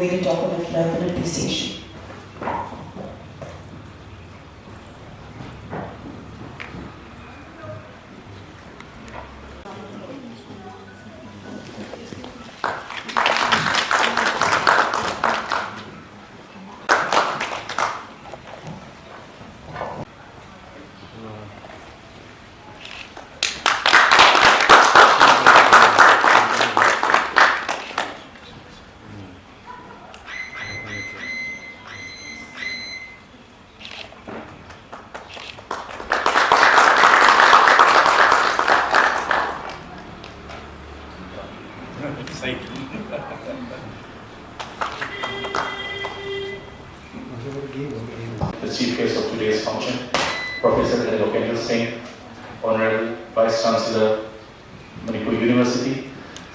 made a document love and appreciation. The chief guest of today's function, Professor Lokendra Singh, Honorary Vice-Chancellor, Manipur University.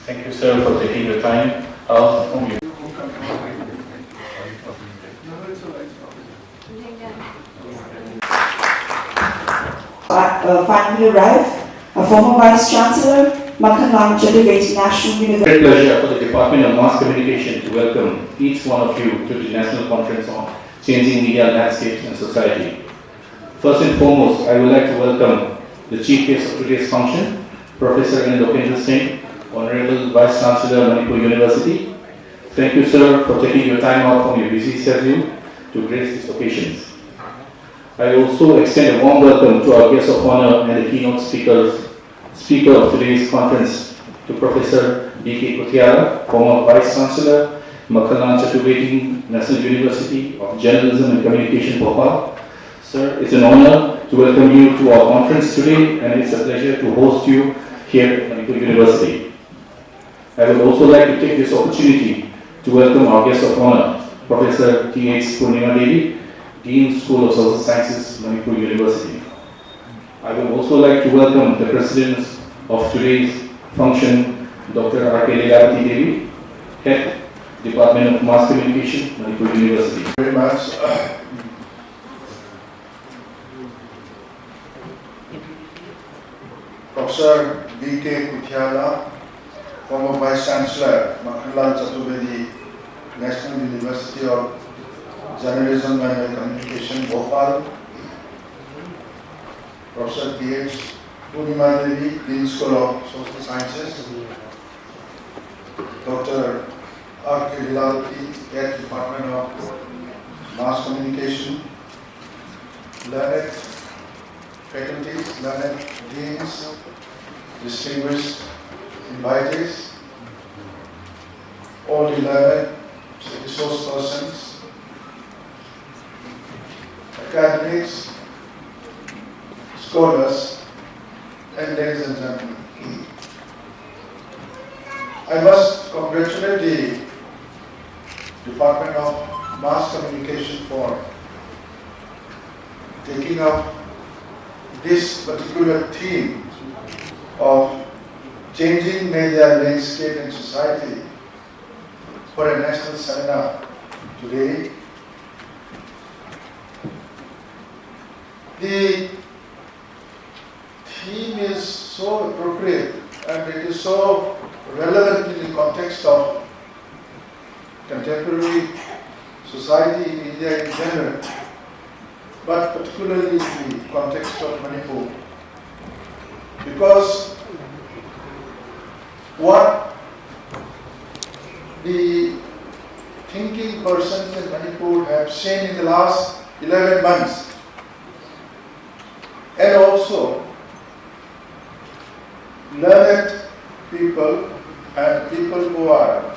Thank you, sir, for taking the time out from you. Finally arrived, a former Vice-Chancellor, Makhanlal, Chaturvedi National University. Great pleasure for the Department of Mass Communication to welcome each one of you to the National Conference on Changing Media Landscapes in Society. First and foremost, I would like to welcome the chief guest of today's function, Professor Lokendra Singh, Honorable Vice-Chancellor, Manipur University. Thank you, sir, for taking your time out from your busy schedule to grace these occasions. I also extend a warm welcome to our guest of honor and the keynote speaker of today's conference, to Professor B.K. Kuthiala, former Vice-Chancellor, Makhanlal Chaturvedi National University of Journalism and Communication, Bhopal. Sir, it's an honor to welcome you to our conference today, and it's a pleasure to host you here at Manipur University. I would also like to take this opportunity to welcome our guest of honor, Professor T.H. Purnima Devi, Dean School of Social Sciences, Manipur University. I would also like to welcome the President of today's function, Dr. R.K. Lilapati Devi, Head, Department of Mass Communication, Manipur University. Very much. Professor B.K. Kuthiala, former Vice-Chancellor, Makhanlal Chaturvedi National University of Journalism and Communication, Bhopal. Professor T.H. Purnima Devi, Dean School of Social Sciences. Dr. R.K. Lilapati, Head Department of Mass Communication. Learned faculties, learned deans, distinguished invitees, all the learned resource persons, academics, scholars, and ladies and gentlemen. I must congratulate the Department of Mass Communication for taking up this particular theme of changing media landscape in society for a national seminar today. The theme is so appropriate and it is so relevant in the context of contemporary society in India in general, but particularly in the context of Manipur. Because what the thinking persons in Manipur have seen in the last 11 months, and also learned people and people who are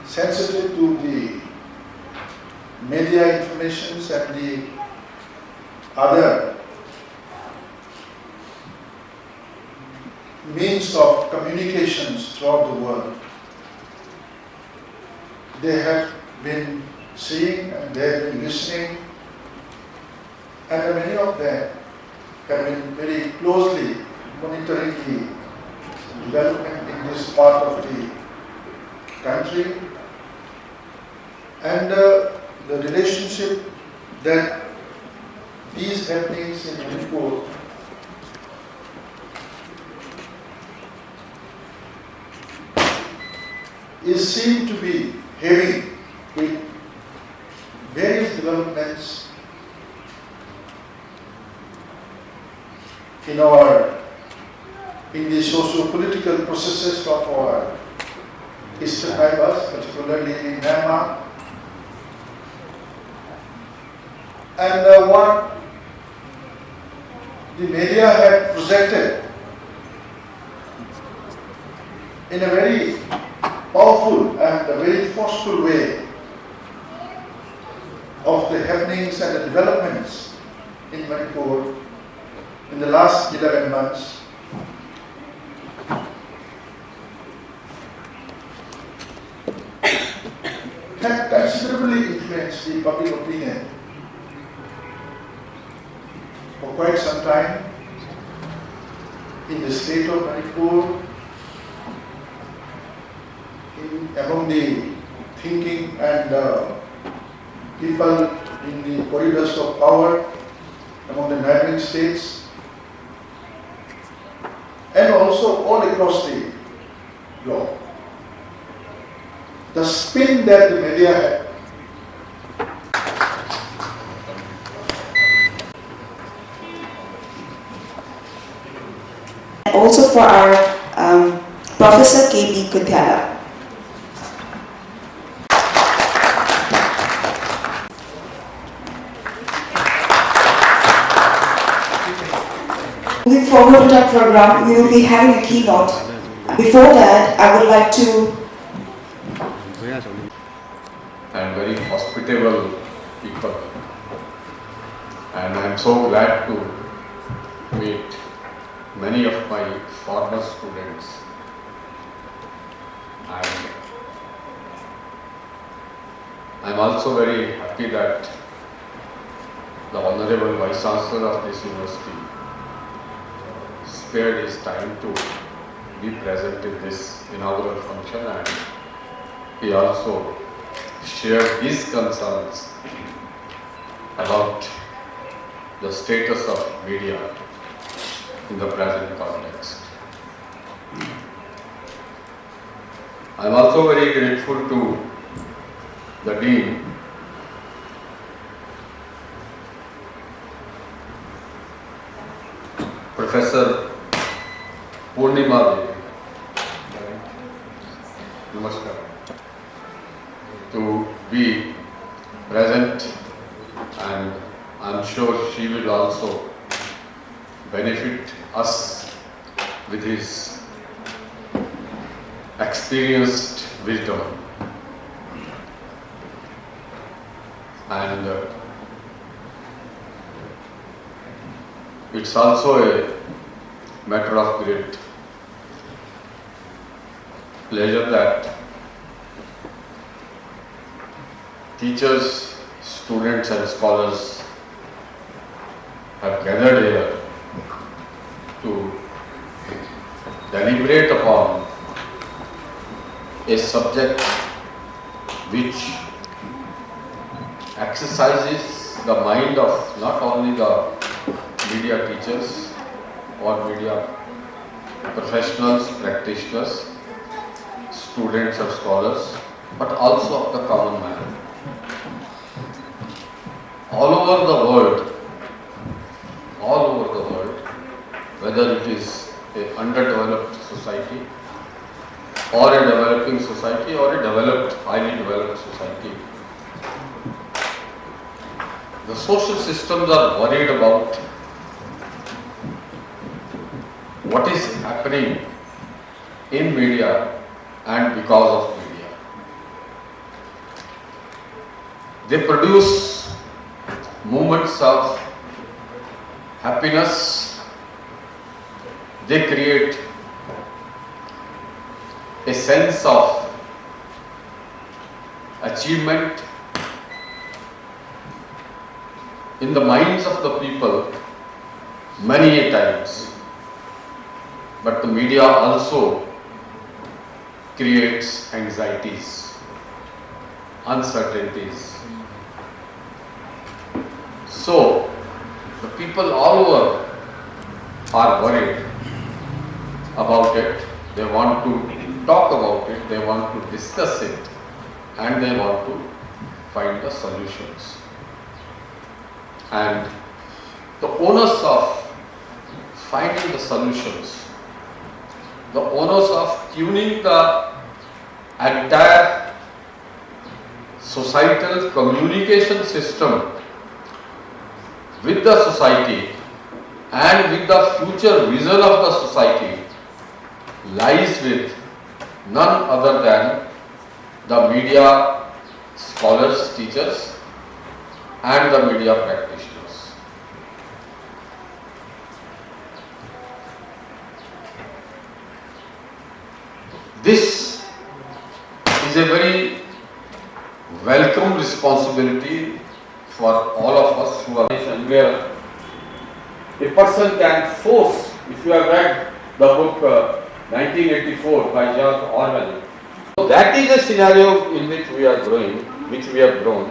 sensitive to the media informations and the other means of communications throughout the world. They have been seeing and they have been listening, and many of them have been very closely monitoring the development in this part of the country and the relationship that these happenings in Manipur is seen to be heavy with various developments in the socio-political processes of our eastern neighbors, particularly in Myanmar. And what the media have projected in a very powerful and a very forceful way of the happenings and the developments in Manipur in the last 11 months have considerably influenced the public opinion for quite some time in the state of Manipur, among the thinking and people in the corridors of power, among the neighboring states, and also all across the globe. The spin that the media had also for our Professor K.B. Kuthiala. Moving forward with our program, we will be having a keynote. Before that, I would like to and very hospitable people. And I am so glad to meet many of my former students. And I am also very happy that the Honorable Vice-Chancellor of this university spared his time to be present in this inaugural function, and he also shared his concerns about the status of media in the present context. I am also very grateful to the Dean Professor Purnima Devi, Namaskar, to be present, and I am sure she will also benefit us with his experienced wisdom. And it's also a matter of great pleasure that teachers, students and scholars have gathered here to deliberate upon a subject which exercises the mind of not only the media teachers or media professionals, practitioners, students or scholars, but also of the common man. All over the world, whether it is an underdeveloped society or a developing society or a developed, highly developed society, the social systems are worried about what is happening in media and because of media. They produce moments of happiness. They create a sense of achievement in the minds of the people many a times. But the media also creates anxieties, uncertainties. So, the people all over are worried about it. They want to talk about it, they want to discuss it, and they want to find the solutions. And the onus of finding the solutions, the onus of tuning the entire societal communication system with the society and with the future vision of the society lies with none other than the media scholars, teachers and the media practitioners. This is a very welcome responsibility for all of us who are where a person can force, if you have read the book 1984 by George Orwell, so that is a scenario in which we are growing, which we have grown.